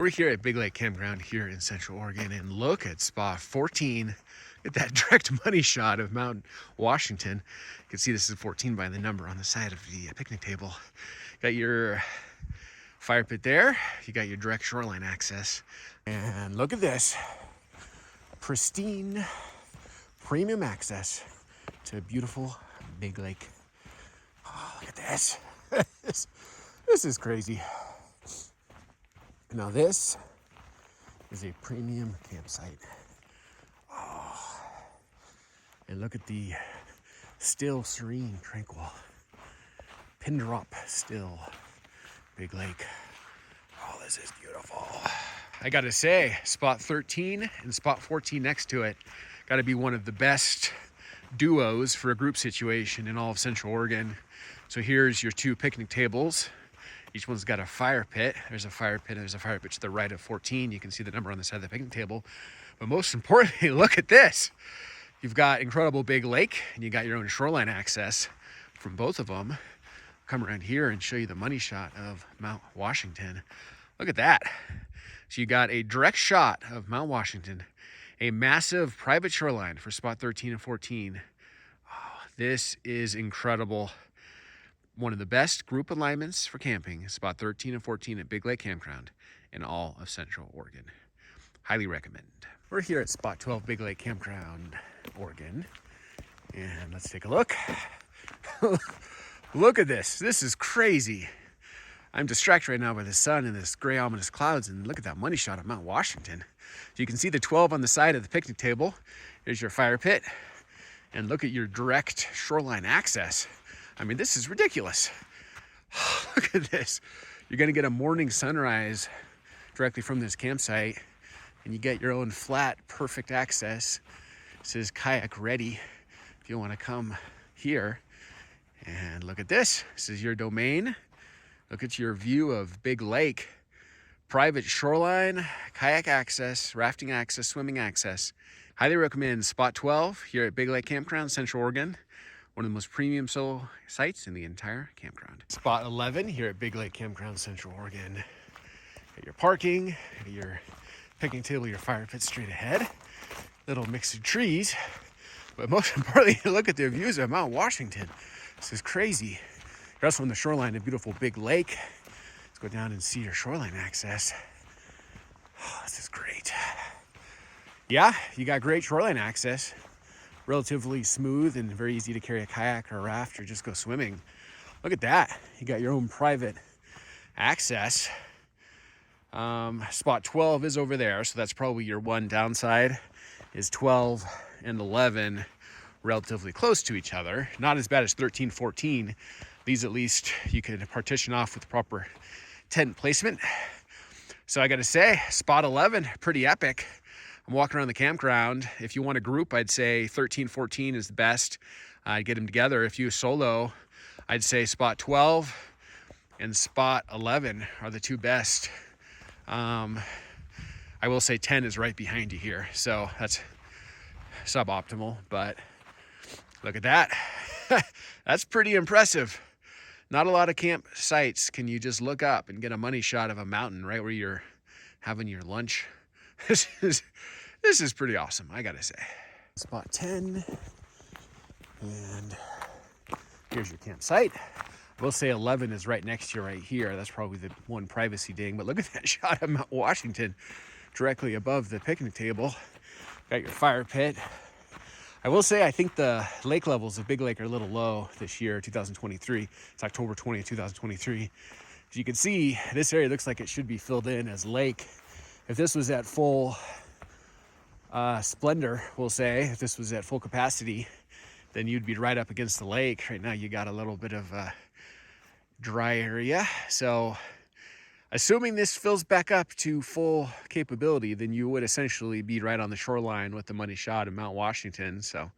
We're here at Big Lake Campground here in Central Oregon, and look at spot 14. Get that direct money shot of Mount Washington. You can see this is 14 by the number on the side of the picnic table. Got your fire pit there. You got your direct shoreline access. And look at this. Pristine, premium access to beautiful Big Lake. Oh, look at this. This is crazy. Now this is a premium campsite. Oh, and look at the still, serene, tranquil, pin drop still Big Lake. Oh, this is beautiful. I gotta say, spot 13 and spot 14 next to it gotta be one of the best duos for a group situation in all of Central Oregon. So here's your two picnic tables. Each one's got a fire pit. There's a fire pit, there's a fire pit to the right of 14. You can see the number on the side of the picnic table. But most importantly, look at this. You've got incredible Big Lake, and you got your own shoreline access from both of them. Come around here and show you the money shot of Mount Washington. Look at that. So you got a direct shot of Mount Washington, a massive private shoreline for spot 13 and 14. Oh, this is incredible. One of the best group alignments for camping, spot 13 and 14 at Big Lake Campground in all of Central Oregon. Highly recommend. We're here at spot 12 Big Lake Campground, Oregon. And let's take a look. Look at this. This is crazy. I'm distracted right now by the sun and this gray ominous clouds, and look at that money shot of Mount Washington. So you can see the 12 on the side of the picnic table. Here's your fire pit. And look at your direct shoreline access. I mean, this is ridiculous. Look at this. You're gonna get a morning sunrise directly from this campsite, and you get your own flat, perfect access. It says kayak ready if you wanna come here. And look at this. This is your domain. Look at your view of Big Lake. Private shoreline, kayak access, rafting access, swimming access. Highly recommend spot 12 here at Big Lake Campground, Central Oregon. One of the most premium solo sites in the entire campground. Spot 11 here at Big Lake Campground, Central Oregon. Got your parking, your picnic table, your fire pit straight ahead. Little mix of trees. But most importantly, look at the views of Mount Washington. This is crazy. You're also on the shoreline of beautiful Big Lake. Let's go down and see your shoreline access. Oh, this is great. Yeah, you got great shoreline access. Relatively smooth and very easy to carry a kayak or a raft or just go swimming. Look at that. You got your own private access. Spot 12 is over there, so that's probably your one downside, is 12 and 11 relatively close to each other. Not as bad as 13, 14. These at least you can partition off with proper tent placement. So I gotta say, spot 11, pretty epic. I'm walking around the campground. If you want a group, I'd say 13, 14 is the best. I'd get them together. If you solo, I'd say spot 12 and spot 11 are the two best. I will say 10 is right behind you here, so that's suboptimal, but look at that. That's pretty impressive. Not a lot of campsites can you just look up and get a money shot of a mountain right where you're having your lunch. This is pretty awesome, I gotta say. Spot 10, and here's your campsite. I will say 11 is right next to you right here. That's probably the one privacy ding, but look at that shot of Mount Washington directly above the picnic table. Got your fire pit. I will say I think the lake levels of Big Lake are a little low this year, 2023. It's October 20th, 2023. As you can see, this area looks like it should be filled in as lake. If this was at full splendor, we'll say, if this was at full capacity, then you'd be right up against the lake. Right now you got a little bit of a dry area. So assuming this fills back up to full capability, then you would essentially be right on the shoreline with the money shot of Mount Washington. So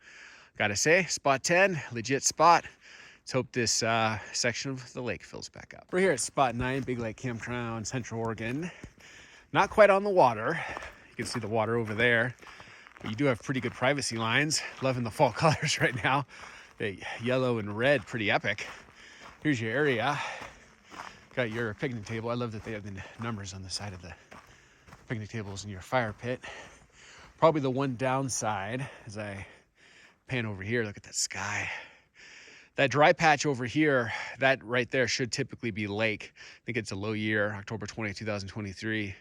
gotta say, spot 10, legit spot. Let's hope this section of the lake fills back up. We're here at spot 9, Big Lake Campground, Central Oregon. Not quite on the water. You can see the water over there, but you do have pretty good privacy lines. Loving the fall colors right now. The yellow and red, pretty epic. Here's your area. Got your picnic table. I love that they have the numbers on the side of the picnic tables and your fire pit. Probably the one downside, as I pan over here, look at that sky. That dry patch over here, that right there should typically be lake. I think it's a low year, October 20th, 2023.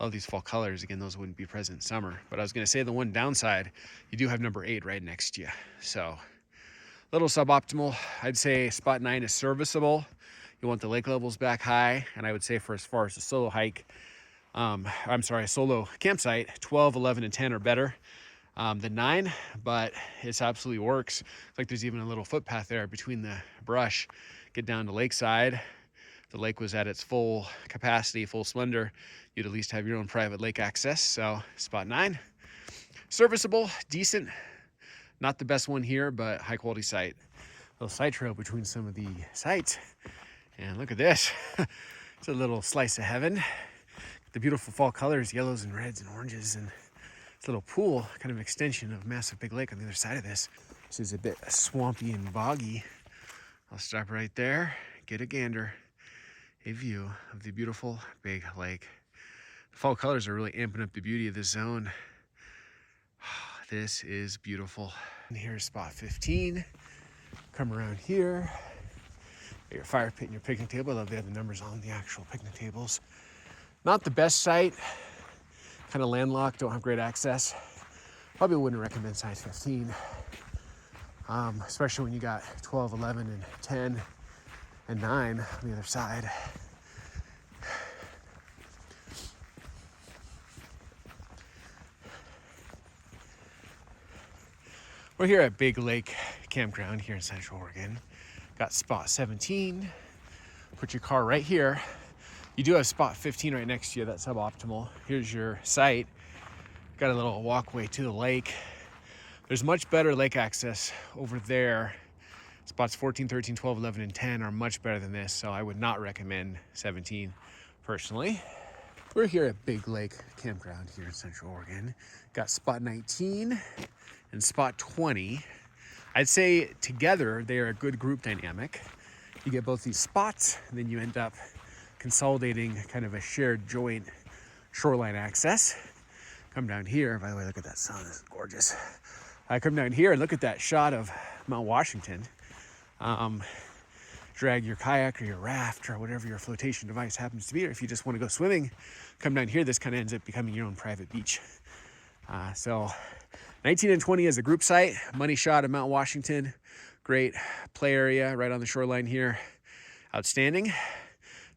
Love these fall colors. Again, those wouldn't be present in summer. But I was gonna say the one downside, you do have number 8 right next to you. So, a little suboptimal. I'd say spot 9 is serviceable. You want the lake levels back high. And I would say for as far as a solo hike, a solo campsite, 12, 11, and 10 are better than 9, but it absolutely works. It's like there's even a little footpath there between the brush. Get down to lakeside. If the lake was at its full capacity, full splendor, you'd at least have your own private lake access. So spot 9, serviceable, decent. Not the best one here, but high quality site. Little side trail between some of the sites. And look at this. It's a little slice of heaven. The beautiful fall colors, yellows and reds and oranges, and this little pool, kind of an extension of massive Big Lake on the other side of this. This is a bit swampy and boggy. I'll stop right there, get a gander, a view of the beautiful Big Lake. The fall colors are really amping up the beauty of this zone. This is beautiful. And here's spot 15. Come around here. Got your fire pit and your picnic table. I love they have the numbers on the actual picnic tables. Not the best site. Kind of landlocked, don't have great access. Probably wouldn't recommend size 15. Especially when you got 12, 11, and 10, and 9 on the other side. We're here at Big Lake Campground here in Central Oregon. Got spot 17. Put your car right here. You do have spot 15 right next to you. That's suboptimal. Here's your site. Got a little walkway to the lake. There's much better lake access over there. Spots 14, 13, 12, 11, and 10 are much better than this, so I would not recommend 17 personally. We're here at Big Lake Campground here in Central Oregon. Got spot 19 and spot 20. I'd say together they are a good group dynamic. You get both these spots, and then you end up consolidating kind of a shared joint shoreline access. Come down here, by the way, look at that sun, this is gorgeous. I come down here and look at that shot of Mount Washington. Drag your kayak or your raft or whatever your flotation device happens to be, or if you just want to go swimming, come down here. This kind of ends up becoming your own private beach. So 19 and 20 is a group site. Money shot of Mount Washington. Great play area right on the shoreline here. Outstanding.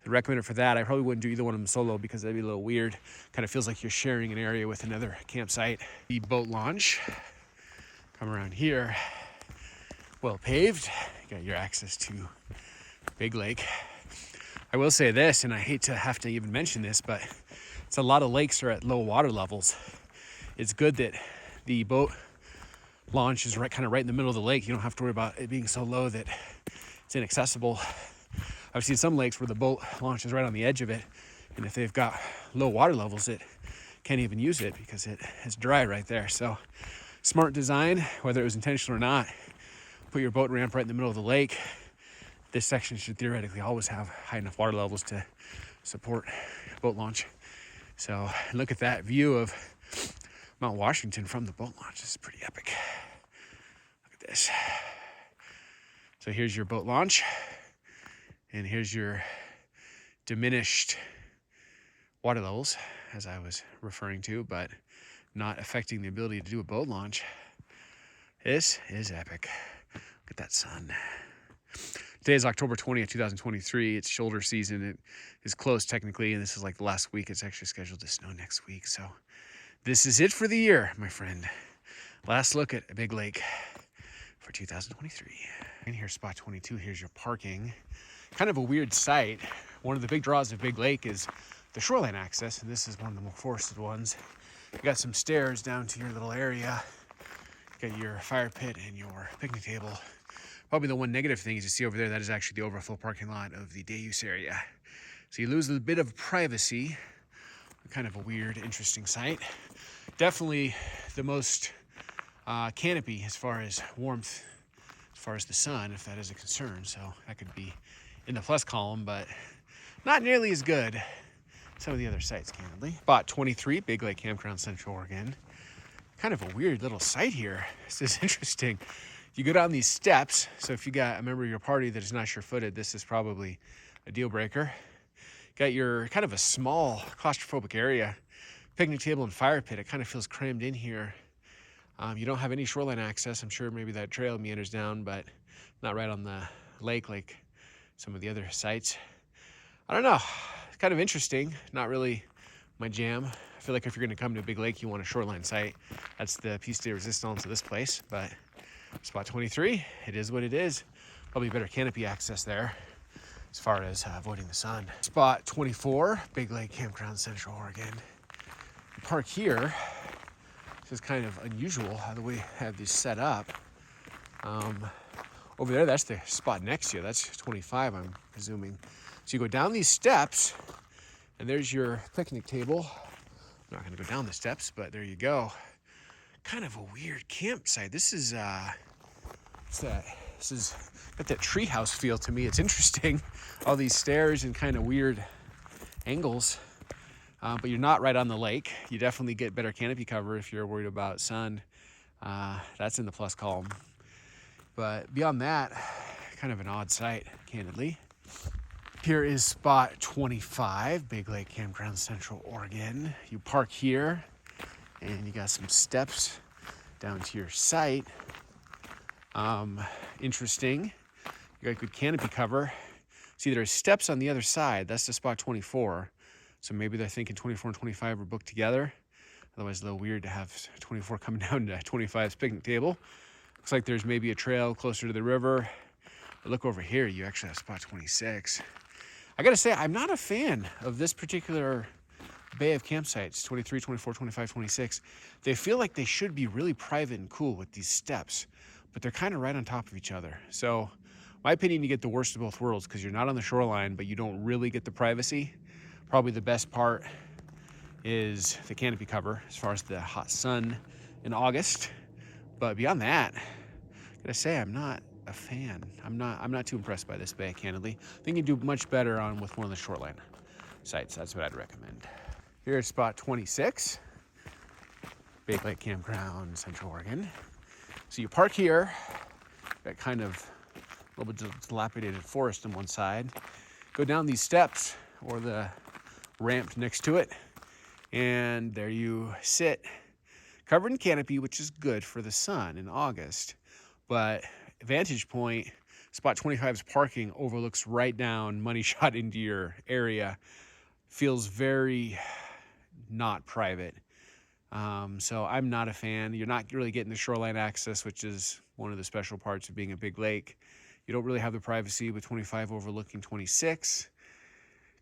The recommender for that, I probably wouldn't do either one of them solo because that'd be a little weird. Kind of feels like you're sharing an area with another campsite. The boat launch. Come around here. Well paved. You got your access to Big Lake. I will say this, and I hate to have to even mention this, but it's a lot of lakes are at low water levels. It's good that the boat launch is kind of right in the middle of the lake. You don't have to worry about it being so low that it's inaccessible. I've seen some lakes where the boat launch is right on the edge of it, and if they've got low water levels, it can't even use it because it's dry right there. So smart design, whether it was intentional or not. Put your boat ramp right in the middle of the lake. This section should theoretically always have high enough water levels to support boat launch. So look at that view of Mount Washington from the boat launch. This is pretty epic. Look at this. So here's your boat launch, and here's your diminished water levels, as I was referring to, but not affecting the ability to do a boat launch. This is epic. Look at that sun. Today is October 20th, 2023. It's shoulder season. It is closed technically, and this is like the last week. It's actually scheduled to snow next week. So this is it for the year, my friend. Last look at Big Lake for 2023. And here's spot 22. Here's your parking. Kind of a weird site. One of the big draws of Big Lake is the shoreline access, and this is one of the more forested ones. You got some stairs down to your little area. You got your fire pit and your picnic table. Probably the one negative thing is you see over there, that is actually the overflow parking lot of the day use area. So you lose a bit of privacy. Kind of a weird, interesting site. Definitely the most canopy as far as warmth, as far as the sun, if that is a concern. So that could be in the plus column, but not nearly as good some of the other sites, candidly. Spot 23, Big Lake Campground, Central Oregon. Kind of a weird little site here. This is interesting. You go down these steps, so if you got a member of your party that is not sure-footed, this is probably a deal breaker. Got your kind of a small claustrophobic area, picnic table and fire pit. It kind of feels crammed in here. You don't have any shoreline access. I'm sure maybe that trail meanders down, but not right on the lake like some of the other sites. I don't know. It's kind of interesting. Not really my jam. I feel like if you're going to come to a big lake, you want a shoreline site. That's the piece de resistance of this place. But spot 23, it is what it is. Probably better canopy access there as far as avoiding the sun. Spot 24, Big Lake Campground, Central Oregon. You park here. This is kind of unusual how the way we have these set up. Over there, that's the spot next to you. That's 25, I'm presuming. So you go down these steps, and there's your picnic table. I'm not going to go down the steps, but there you go. Kind of a weird campsite. This is got that treehouse feel to me. It's interesting. All these stairs and kind of weird angles. But you're not right on the lake. You definitely get better canopy cover if you're worried about sun. That's in the plus column. But beyond that, kind of an odd site, candidly. Here is spot 25, Big Lake Campground, Central Oregon. You park here, and you got some steps down to your site. Interesting. You got good canopy cover. See, there's steps on the other side. That's the spot 24. So maybe they're thinking 24 and 25 are booked together. Otherwise, a little weird to have 24 coming down to 25's picnic table. Looks like there's maybe a trail closer to the river. But look over here, you actually have spot 26. I gotta say, I'm not a fan of this particular bay of campsites, 23, 24, 25, 26. They feel like they should be really private and cool with these steps, but they're kind of right on top of each other. So, my opinion, you get the worst of both worlds because you're not on the shoreline, but you don't really get the privacy. Probably the best part is the canopy cover as far as the hot sun in August. But beyond that, I gotta say, I'm not a fan. I'm not too impressed by this bay, candidly. I think you do much better with one of the shoreline sites. That's what I'd recommend. Here's spot 26, Big Lake Campground, Central Oregon. So you park here, got kind of a little bit of dilapidated forest on one side. Go down these steps or the ramp next to it, and there you sit, covered in canopy, which is good for the sun in August. But vantage point, spot 25's parking overlooks right down, money shot into your area. Feels very not private. So I'm not a fan. You're not really getting the shoreline access, which is one of the special parts of being a big lake. You don't really have the privacy with 25 overlooking 26.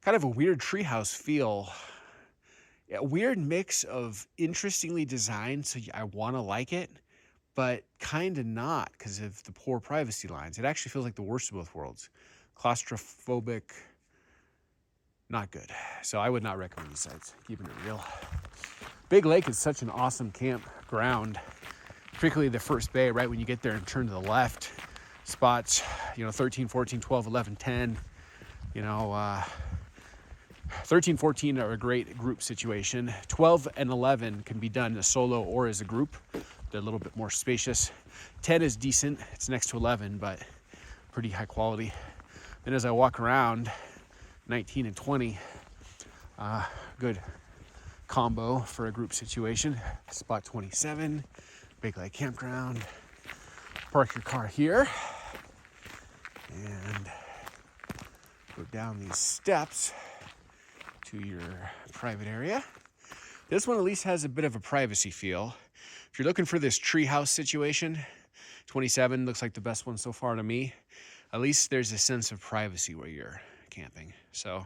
Kind of a weird treehouse feel. A weird mix of interestingly designed, so I want to like it, but kind of not because of the poor privacy lines. It actually feels like the worst of both worlds. Claustrophobic, not good. So I would not recommend these sites, keeping it real. Big Lake is such an awesome campground, particularly the first bay, right when you get there and turn to the left. Spots, 13, 14, 12, 11, 10, 13, 14 are a great group situation. 12 and 11 can be done as a solo or as a group. They're a little bit more spacious. 10 is decent. It's next to 11, but pretty high quality. Then as I walk around, 19 and 20, good combo for a group situation. Spot 27, Big Lake Campground. Park your car here and go down these steps to your private area. This one at least has a bit of a privacy feel. If you're looking for this treehouse situation, 27 looks like the best one so far to me. At least there's a sense of privacy where you're camping. So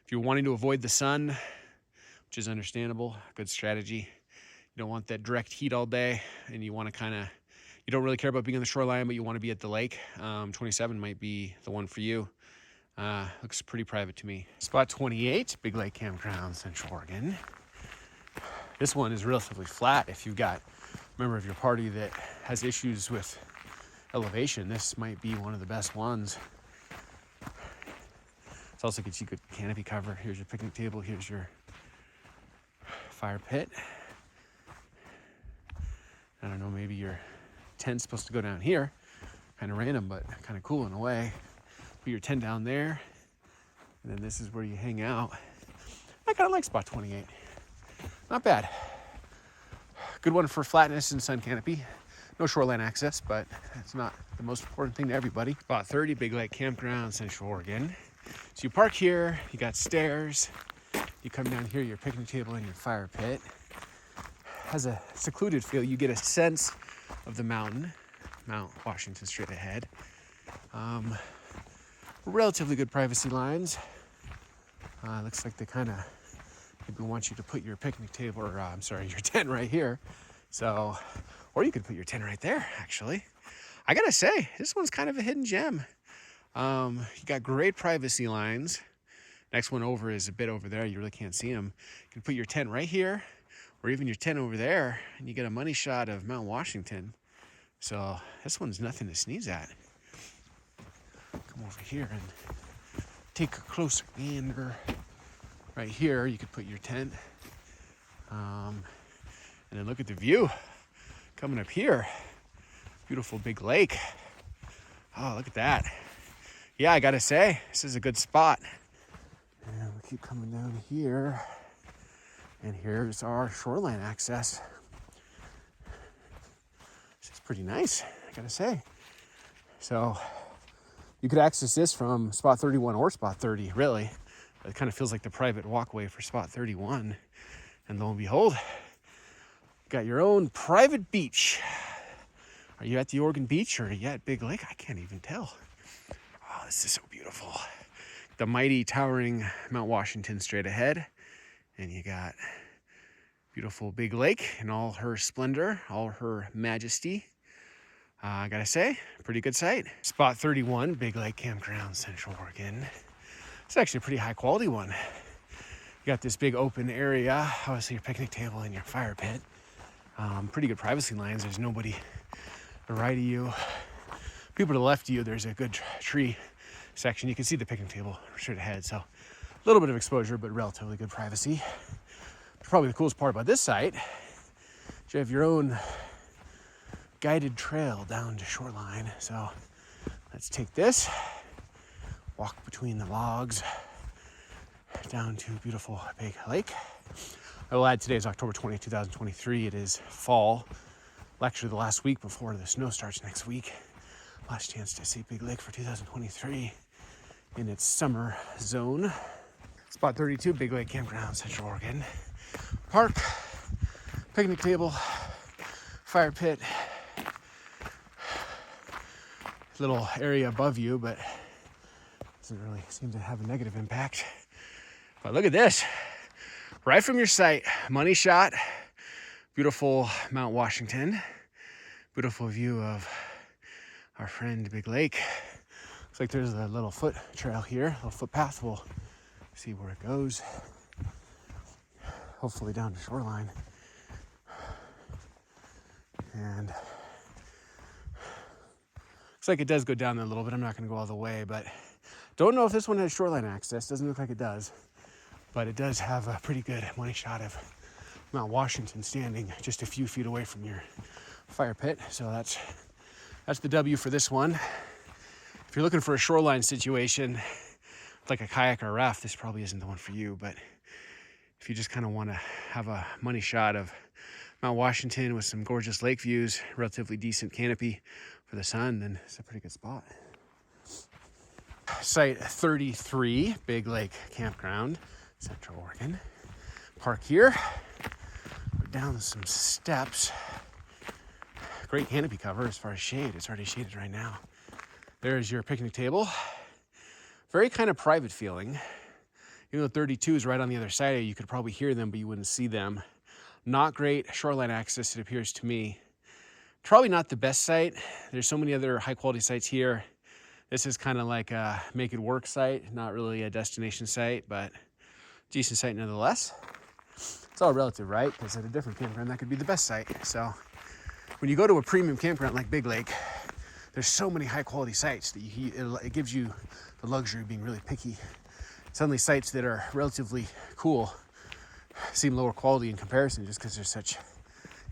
if you're wanting to avoid the sun, which is understandable, good strategy. You don't want that direct heat all day, and you want to you don't really care about being on the shoreline, but you want to be at the lake. 27 might be the one for you. Looks pretty private to me. Spot 28, Big Lake Campground, Central Oregon. This one is relatively flat. If you've got a member of your party that has issues with elevation, this might be one of the best ones. This also gets you good canopy cover. Here's your picnic table. Here's your fire pit. I don't know, maybe your tent's supposed to go down here. Kind of random, but kind of cool in a way. Put your tent down there. And then this is where you hang out. I kind of like spot 28. Not bad. Good one for flatness and sun canopy. No shoreline access, but it's not the most important thing to everybody. Spot 30, Big Lake Campground, Central Oregon. So you park here, you got stairs. You come down here, your picnic table and your fire pit. Has a secluded feel. You get a sense of the mountain, Mount Washington straight ahead. Relatively good privacy lines. Looks like they kind of maybe want you to put your picnic table, or your tent right here. So, or you could put your tent right there, actually. I gotta say, this one's kind of a hidden gem. You got great privacy lines. Next one over is a bit over there. You really can't see them. You can put your tent right here, or even your tent over there, and you get a money shot of Mount Washington. So this one's nothing to sneeze at. Come over here and take a closer gander. Right here, you could put your tent. And then look at the view coming up here. Beautiful big lake. Oh, look at that. Yeah, I gotta say, this is a good spot. And we keep coming down here. And here's our shoreline access. This is pretty nice, I gotta say. So you could access this from spot 31 or spot 30, really. It kind of feels like the private walkway for spot 31. And lo and behold, you got your own private beach. Are you at the Oregon Beach or are you at Big Lake? I can't even tell. Oh, this is so beautiful. The mighty towering Mount Washington straight ahead. And you got beautiful Big Lake in all her splendor, all her majesty. I gotta say, pretty good site. Spot 31, Big Lake Campground, Central Oregon. It's actually a pretty high quality one. You got this big open area, obviously your picnic table and your fire pit. Pretty good privacy lines. There's nobody to the right of you. People to the left of you, there's a good tree section. You can see the picnic table straight ahead. So a little bit of exposure, but relatively good privacy. Probably the coolest part about this site is you have your own guided trail down to Shoreline. So let's take this, walk between the logs down to beautiful Big Lake. I will add today is October 20th, 2023. It is fall. Actually, the last week before the snow starts next week. Last chance to see Big Lake for 2023 in its summer zone. Spot 32, Big Lake Campground, Central Oregon. Park, picnic table, fire pit. Little area above you, but doesn't really seem to have a negative impact. But look at this. Right from your site, money shot, beautiful Mount Washington, beautiful view of our friend Big Lake. Looks like there's a little foot trail here, a little footpath. We'll see where it goes. Hopefully down to Shoreline. And looks like it does go down there a little bit. I'm not going to go all the way, but don't know if this one has shoreline access. Doesn't look like it does. But it does have a pretty good money shot of Mount Washington standing just a few feet away from your fire pit. So that's the W for this one. If you're looking for a shoreline situation, like a kayak or a raft, this probably isn't the one for you. But if you just kind of want to have a money shot of Mount Washington with some gorgeous lake views, relatively decent canopy for the sun, then it's a pretty good spot. Site 33, Big Lake Campground, Central Oregon. Park here, go down some steps. Great canopy cover as far as shade. It's already shaded right now. There's your picnic table. Very kind of private feeling. Even though 32 is right on the other side of you, you could probably hear them, but you wouldn't see them. Not great shoreline access, it appears to me. Probably not the best site. There's so many other high quality sites here. This is kind of like a make it work site, not really a destination site, but decent site nonetheless. It's all relative, right? Because at a different campground, that could be the best site. So when you go to a premium campground like Big Lake, there's so many high quality sites that it gives you the luxury of being really picky suddenly sites that are relatively cool seem lower quality in comparison just because there's such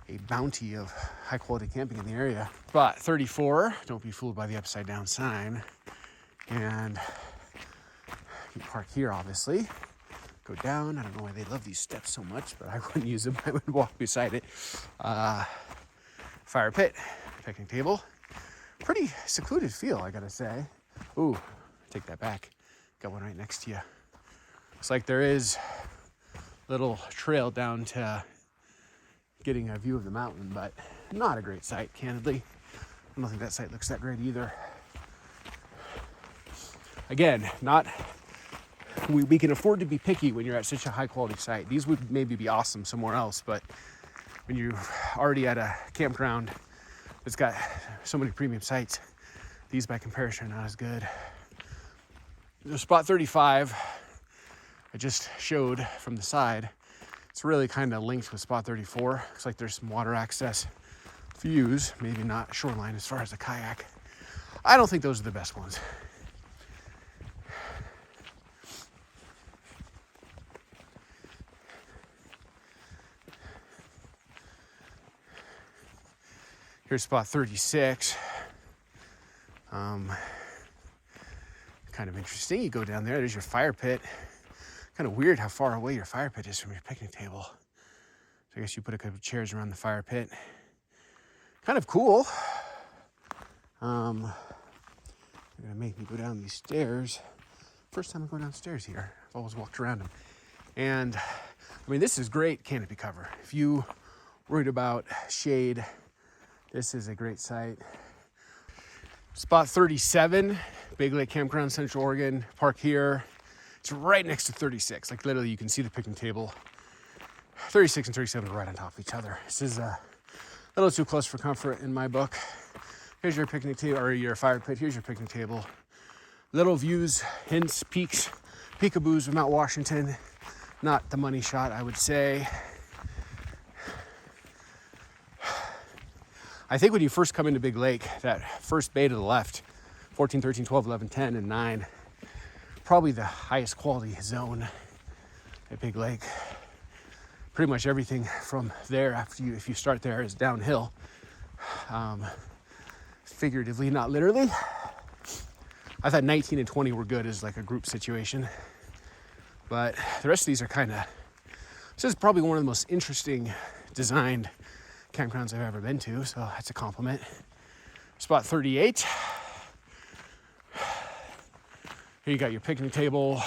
a bounty of high quality camping in the area. Spot 34, don't be fooled by the upside down sign. And you park here, obviously. Go down. I don't know why they love these steps so much, but I wouldn't use them. I would walk beside it. Fire pit, picnic table. Pretty secluded feel, I gotta say. Ooh, take that back. Got one right next to you. Looks like there is a little trail down to getting a view of the mountain, but not a great sight, candidly. I don't think that site looks that great either. Again, we can afford to be picky when you're at such a high quality site. These would maybe be awesome somewhere else, but when you're already at a campground that's got so many premium sites, these by comparison are not as good. The spot 35 I just showed from the side, it's really kind of linked with spot 34. Looks like there's some water access views, maybe not shoreline as far as the kayak. I don't think those are the best ones. Here's spot 36. Kind of interesting. You go down there, there's your fire pit. Kind of weird how far away your fire pit is from your picnic table. So I guess you put a couple of chairs around the fire pit. Kind of cool. They're gonna make me go down these stairs. First time I'm going downstairs here. I've always walked around them. And I mean, this is great canopy cover. If you worried about shade, this is a great site. Spot 37, Big Lake Campground, Central Oregon. Park here. It's right next to 36. Like literally you can see the picnic table. 36 and 37 are right on top of each other. This is a little too close for comfort in my book. Here's your picnic table, or your fire pit. Here's your picnic table. Little views, hints, peaks, peekaboos of Mount Washington. Not the money shot, I would say. I think when you first come into Big Lake, that first bay to the left, 14, 13, 12, 11, 10, and 9, probably the highest quality zone at Big Lake. Pretty much everything from there, if you start there, is downhill. Figuratively, not literally. I thought 19 and 20 were good as like a group situation. But the rest of these are this is probably one of the most interesting designed campgrounds I've ever been to, so that's a compliment. Spot 38. Here you got your picnic table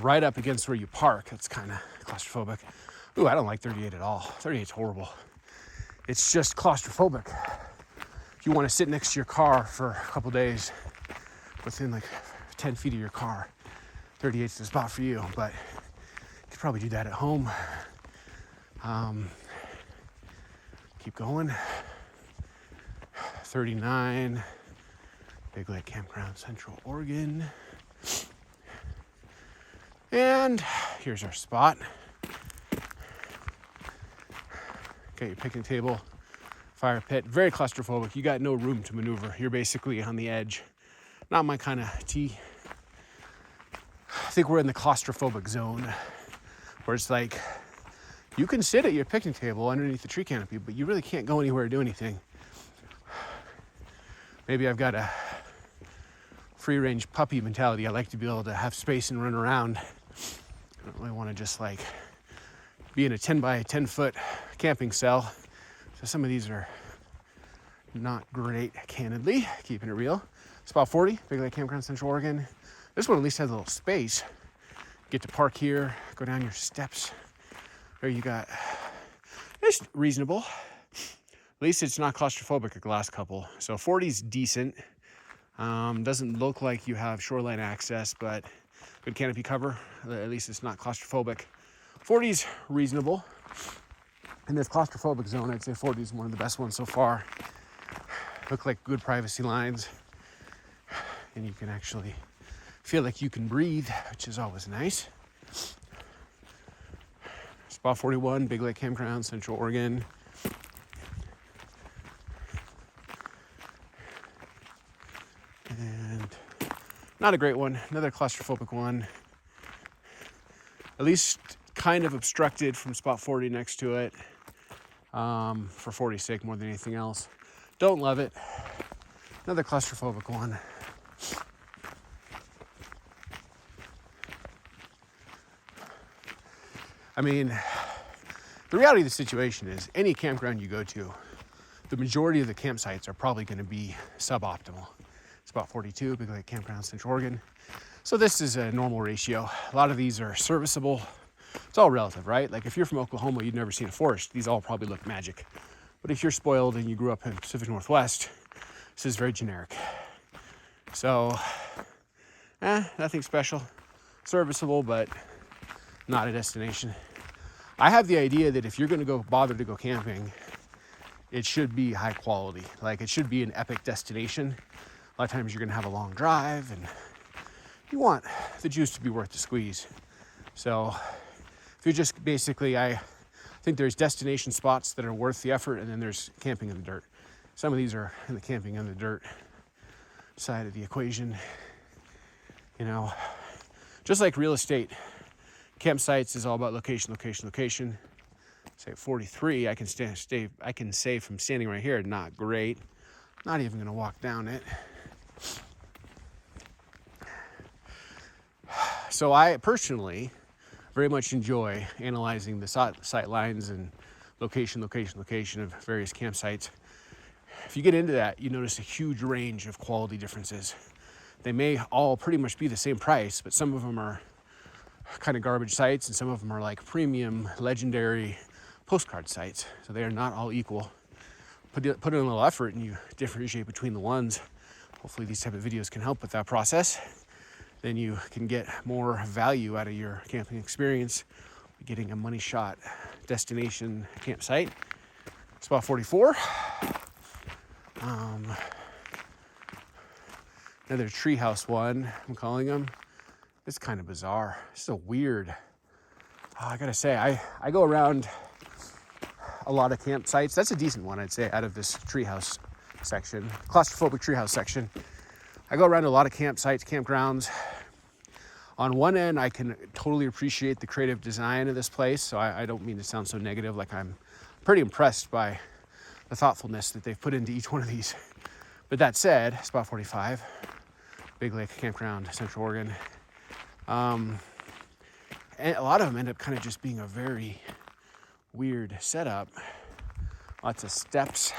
right up against where you park. That's kind of claustrophobic. Ooh, I don't like 38 at all. 38's horrible. It's just claustrophobic. If you want to sit next to your car for a couple days within like 10 feet of your car, 38's the spot for you, but you could probably do that at home. Keep going. 39, Big Lake Campground, Central Oregon. And here's our spot. Got your picnic table, fire pit, very claustrophobic. You got no room to maneuver. You're basically on the edge. Not my kind of tea. I think we're in the claustrophobic zone where it's like, you can sit at your picnic table underneath the tree canopy, but you really can't go anywhere or do anything. Maybe I've got a free-range puppy mentality. I like to be able to have space and run around. I don't really want to just like be in a 10 by 10 foot camping cell. So some of these are not great, candidly, keeping it real. Spot 40, Big Lake Campground, Central Oregon. This one at least has a little space. Get to park here, go down your steps. There you got, it's reasonable. At least it's not claustrophobic like the last couple. So 40's decent. Doesn't look like you have shoreline access, but good canopy cover. At least it's not claustrophobic. 40's reasonable. In this claustrophobic zone, I'd say 40 is one of the best ones so far. Look like good privacy lines. And you can actually feel like you can breathe, which is always nice. Spot 41, Big Lake Campground, Central Oregon. And Not a great one. Another claustrophobic one. At least kind of obstructed from spot 40 next to it. For 40's sake more than anything else. Don't love it. Another claustrophobic one. I mean, the reality of the situation is any campground you go to, the majority of the campsites are probably going to be suboptimal. Spot 42, Big Lake Campground, Central Oregon. So this is a normal ratio. A lot of these are serviceable. It's all relative, right? Like if you're from Oklahoma, you've never seen a forest. These all probably look magic. But if you're spoiled and you grew up in the Pacific Northwest, this is very generic. So, nothing special. Serviceable, but not a destination. I have the idea that if you're going to bother to go camping, it should be high quality. Like it should be an epic destination. A lot of times you're going to have a long drive and you want the juice to be worth the squeeze. So if you're just basically, I think there's destination spots that are worth the effort, and then there's camping in the dirt. Some of these are in the camping in the dirt side of the equation. You know, just like real estate, campsites is all about location, location, location. Say at 43, I can say from standing right here, not great. Not even gonna walk down it. So I personally very much enjoy analyzing the sight lines and location of various campsites. If you get into that, you notice a huge range of quality differences. They may all pretty much be the same price, but some of them are kind of garbage sites and some of them are like premium, legendary postcard sites. So they are not all equal. Put in a little effort and you differentiate between the ones. Hopefully these type of videos can help with that process. Then you can get more value out of your camping experience, getting a money shot destination campsite. Spot 44. Another Treehouse one, I'm calling them. It's kind of bizarre. It's so weird. I gotta say, I go around a lot of campsites. That's a decent one, I'd say, out of this Treehouse section, claustrophobic Treehouse section. I go around a lot of campsites, campgrounds. On one end, I can totally appreciate the creative design of this place. So I don't mean to sound so negative, like I'm pretty impressed by the thoughtfulness that they've put into each one of these. But that said, spot 45, Big Lake Campground, Central Oregon. And a lot of them end up kind of just being a very weird setup. Lots of steps.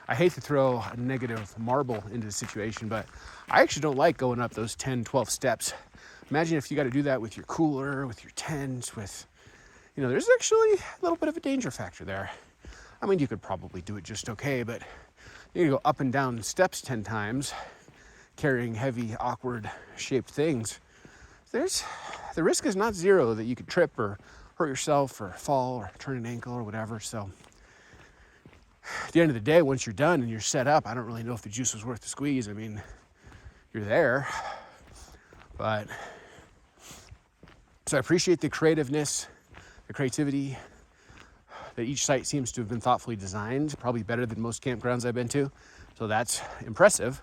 I hate to throw a negative marble into the situation, but I actually don't like going up those 10, 12 steps. Imagine if you got to do that with your cooler, with your tent, there's actually a little bit of a danger factor there. I mean, you could probably do it just okay, but you go up and down steps 10 times, carrying heavy, awkward shaped things. The risk is not zero that you could trip or hurt yourself or fall or turn an ankle or whatever. So at the end of the day, once you're done and you're set up, I don't really know if the juice was worth the squeeze. I mean, you're there, but so I appreciate the creativeness, the creativity that each site seems to have been thoughtfully designed, probably better than most campgrounds I've been to. So that's impressive,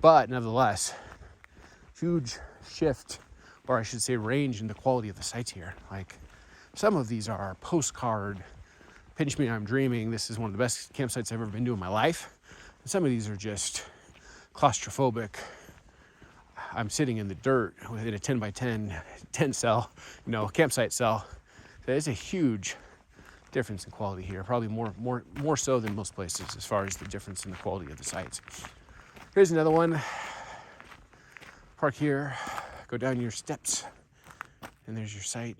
but nevertheless, huge shift, or I should say range in the quality of the sites here. Like some of these are postcard, pinch me, I'm dreaming. This is one of the best campsites I've ever been to in my life. And some of these are just claustrophobic. I'm sitting in the dirt within a 10 by 10 tent cell, campsite cell. There's a huge difference in quality here, probably more so than most places as far as the difference in the quality of the sites. Here's another one. Park here, go down your steps, and there's your site.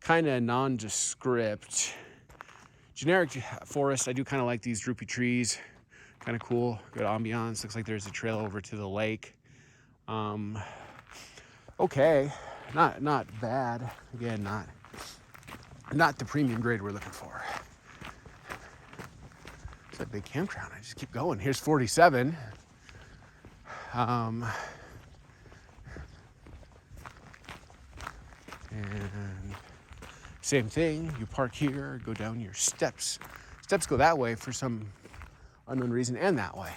Kind of nondescript. Generic forest. I do kind of like these droopy trees. Kind of cool. Good ambiance. Looks like there's a trail over to the lake. Okay. Not bad. Again, not the premium grade we're looking for. It's a big campground. I just keep going. Here's 47. And same thing. You park here, go down your steps. Steps go that way for some unknown reason and that way.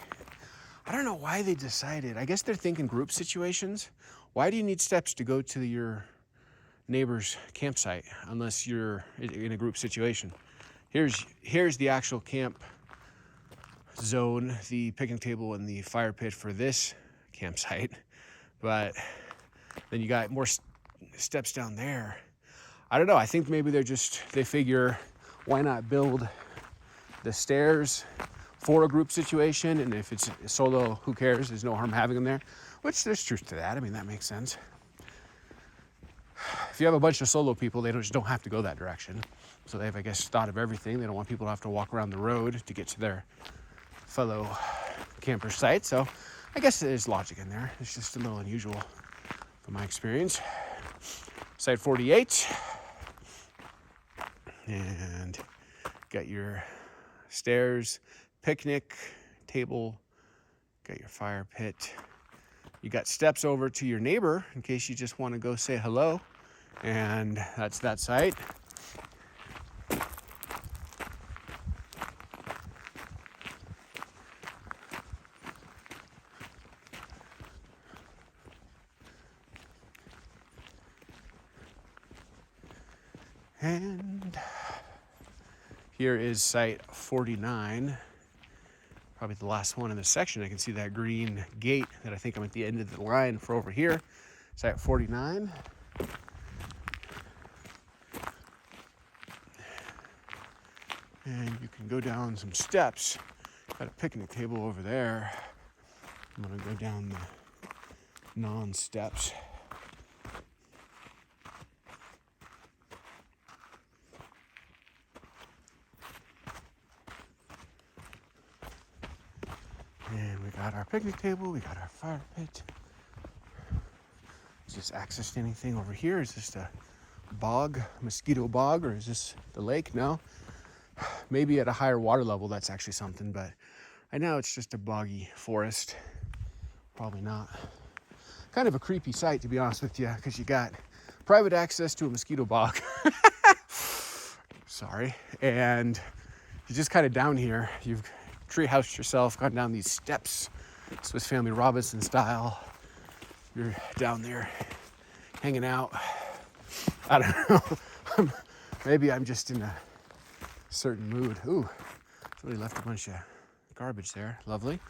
I don't know why they decided. I guess they're thinking group situations. Why do you need steps to go to your neighbor's campsite unless you're in a group situation? Here's the actual camp zone, the picnic table and the fire pit for this campsite. But then you got more steps down there. I don't know. I think maybe they figure, why not build the stairs for a group situation? And if it's solo, who cares? There's no harm having them there, which there's truth to that. I mean, that makes sense. If you have a bunch of solo people, they just don't have to go that direction. So they've, I guess, thought of everything. They don't want people to have to walk around the road to get to their fellow camper site. So I guess there's logic in there. It's just a little unusual from my experience. Site 48. And got your stairs, picnic table, got your fire pit. You got steps over to your neighbor in case you just want to go say hello. And that's that site. And here is site 49, probably the last one in this section. I can see that green gate that I think I'm at the end of the line for over here. Site 49. And you can go down some steps. Got a picnic table over there. I'm gonna go down the non-steps. And we got our picnic table, we got our fire pit. Is this access to anything over here? Is this a bog, mosquito bog, or is this the lake? No. Maybe at a higher water level that's actually something, but right now it's just a boggy forest. Probably not. Kind of a creepy sight, to be honest with you, because you got private access to a mosquito bog. Sorry. And you're just kind of down here. You've treehoused yourself, gone down these steps, Swiss Family Robinson style. You're down there hanging out. I don't know. Maybe I'm just in a certain mood. Ooh, somebody left a bunch of garbage there. Lovely.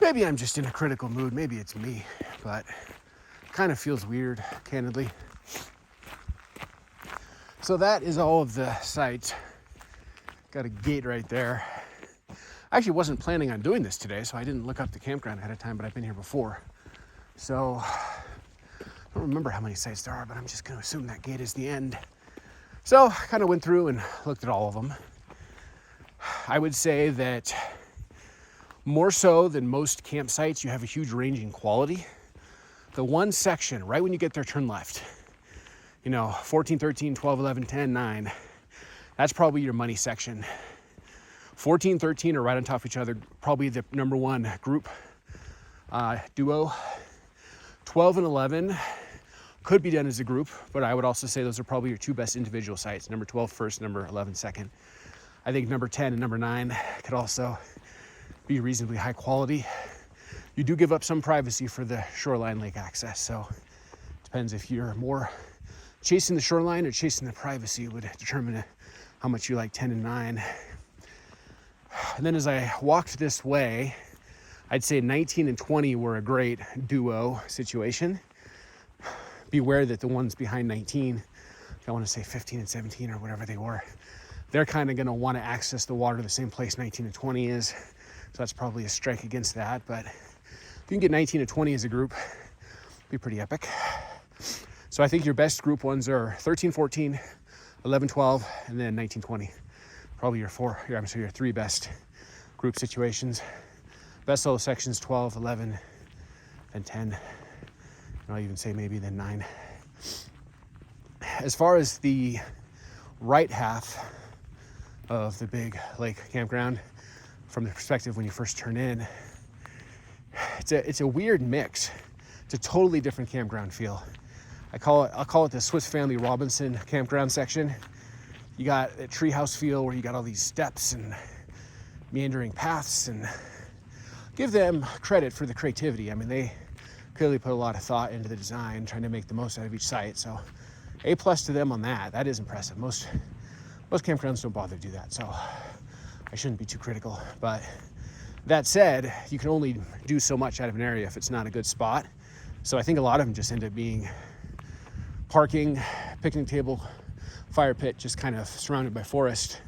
Maybe I'm just in a critical mood. Maybe it's me, but it kind of feels weird, candidly. So that is all of the sites. Got a gate right there. I actually wasn't planning on doing this today, so I didn't look up the campground ahead of time, but I've been here before. So I don't remember how many sites there are, but I'm just going to assume that gate is the end. So I kind of went through and looked at all of them. I would say that more so than most campsites, you have a huge range in quality. The one section, right when you get there, turn left. 14, 13, 12, 11, 10, 9. That's probably your money section. 14, 13 are right on top of each other, probably the number one group duo. 12 and 11 could be done as a group, but I would also say those are probably your two best individual sites. Number 12 first, number 11 second. I think number 10 and number 9 could also be reasonably high quality. You do give up some privacy for the shoreline lake access, so it depends if you're more chasing the shoreline or chasing the privacy would determine how much you like 10 and 9. And then as I walked this way, I'd say 19 and 20 were a great duo situation. Beware that the ones behind 19, I want to say 15 and 17 or whatever they were, they're kind of going to want to access the water the same place 19 and 20 is. So that's probably a strike against that. But if you can get 19 and 20 as a group, it'd be pretty epic. So I think your best group ones are 13, 14, 11, 12, and then 19, 20. Probably your three best group situations. Best solo sections, 12, 11, and 10. And I'll even say maybe then 9. As far as the right half of the Big Lake Campground, from the perspective when you first turn in, it's a weird mix. It's a totally different campground feel. I'll call it the Swiss Family Robinson campground section. You got a treehouse feel where you got all these steps and meandering paths, and give them credit for the creativity. I mean, they clearly put a lot of thought into the design, trying to make the most out of each site. So A+ to them on that. That is impressive. Most campgrounds don't bother to do that, so I shouldn't be too critical. But that said, you can only do so much out of an area if it's not a good spot. So I think a lot of them just end up being parking, picnic table, fire pit, just kind of surrounded by forest.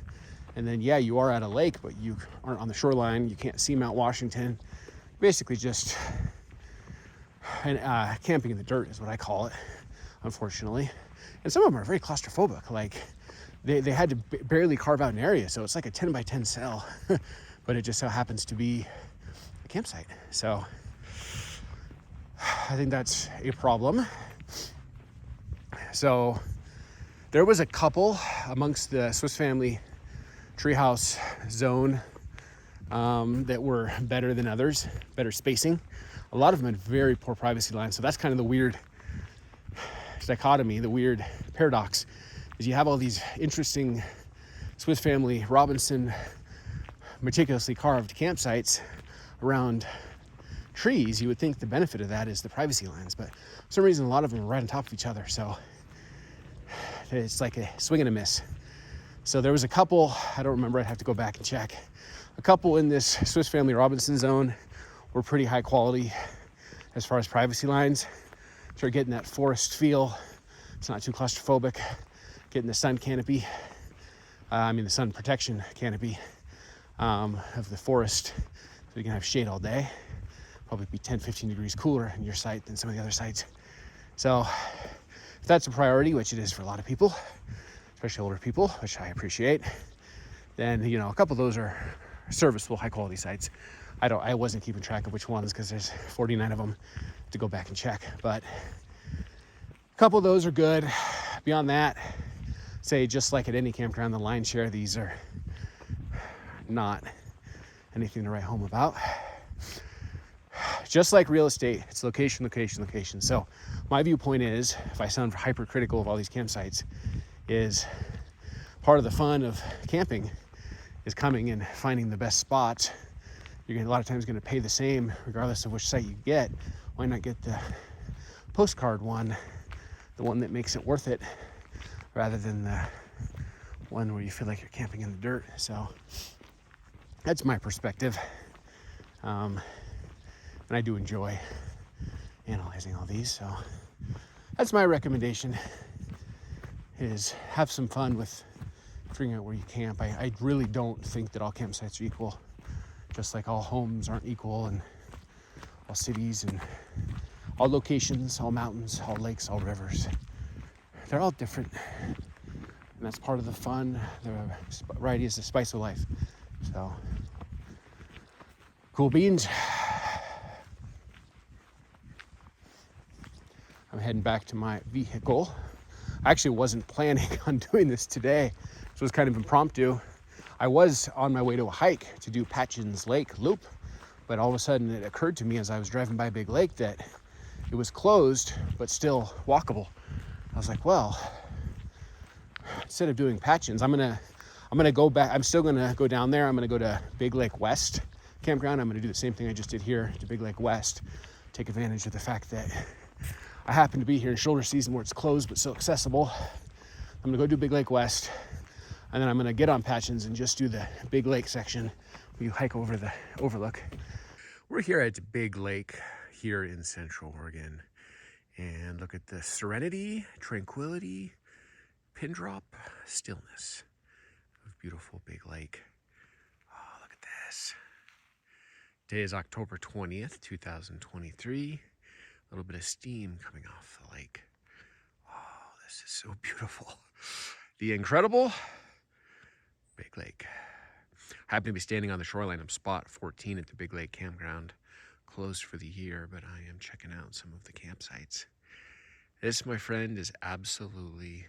And then, yeah, you are at a lake, but you aren't on the shoreline. You can't see Mount Washington. Basically just camping in the dirt is what I call it, unfortunately. And some of them are very claustrophobic. Like, they had to barely carve out an area, so it's like a 10 by 10 cell, but it just so happens to be a campsite. So I think that's a problem. So there was a couple amongst the Swiss family Treehouse zone that were better than others, better spacing. A lot of them had very poor privacy lines, so that's kind of the weird dichotomy, the weird paradox, is you have all these interesting Swiss family Robinson meticulously carved campsites around trees. You would think the benefit of that is the privacy lines, but for some reason a lot of them are right on top of each other, so it's like a swing and a miss. So there was a couple, I don't remember, I'd have to go back and check. A couple in this Swiss family Robinson zone were pretty high quality as far as privacy lines. So you're getting that forest feel. It's not too claustrophobic. Getting the sun canopy, the sun protection canopy of the forest, so you can have shade all day. Probably be 10, 15 degrees cooler in your site than some of the other sites. So if that's a priority, which it is for a lot of people, especially older people, which I appreciate, then, a couple of those are serviceable, high quality sites. I wasn't keeping track of which ones because there's 49 of them to go back and check, but a couple of those are good. Beyond that, say just like at any campground, the lion's share of these are not anything to write home about. Just like real estate, it's location, location, location. So my viewpoint is, if I sound hypercritical of all these campsites, is part of the fun of camping is coming and finding the best spot. You're a lot of times going to pay the same regardless of which site you get. Why not get the postcard one, the one that makes it worth it, rather than the one where you feel like you're camping in the dirt? So that's my perspective. And I do enjoy analyzing all these. So that's my recommendation, is have some fun with figuring out where you camp. I really don't think that all campsites are equal, just like all homes aren't equal, and all cities and all locations, all mountains, all lakes, all rivers. They're all different. And that's part of the fun. The variety is the spice of life. So, cool beans. I'm heading back to my vehicle. I actually wasn't planning on doing this today. This was kind of impromptu. I was on my way to a hike to do Patchen's Lake Loop, but all of a sudden it occurred to me as I was driving by Big Lake that it was closed, but still walkable. I was like, well, instead of doing Patchen's, I'm gonna go back. I'm still gonna go down there. I'm gonna go to Big Lake West Campground. I'm gonna do the same thing I just did here to Big Lake West. Take advantage of the fact that I happen to be here in shoulder season where it's closed but still accessible. I'm gonna go do Big Lake West, and then I'm gonna get on Patchen's and just do the Big Lake section where you hike over the overlook. We're here at Big Lake here in Central Oregon, and look at the serenity, tranquility, pin drop, stillness of beautiful Big Lake. Oh, look at this. Today is October 20th, 2023. A little bit of steam coming off the lake. Oh, this is so beautiful. The incredible Big Lake. I happen to be standing on the shoreline of spot 14 at the Big Lake Campground. Closed for the year, but I am checking out some of the campsites. This, my friend, is absolutely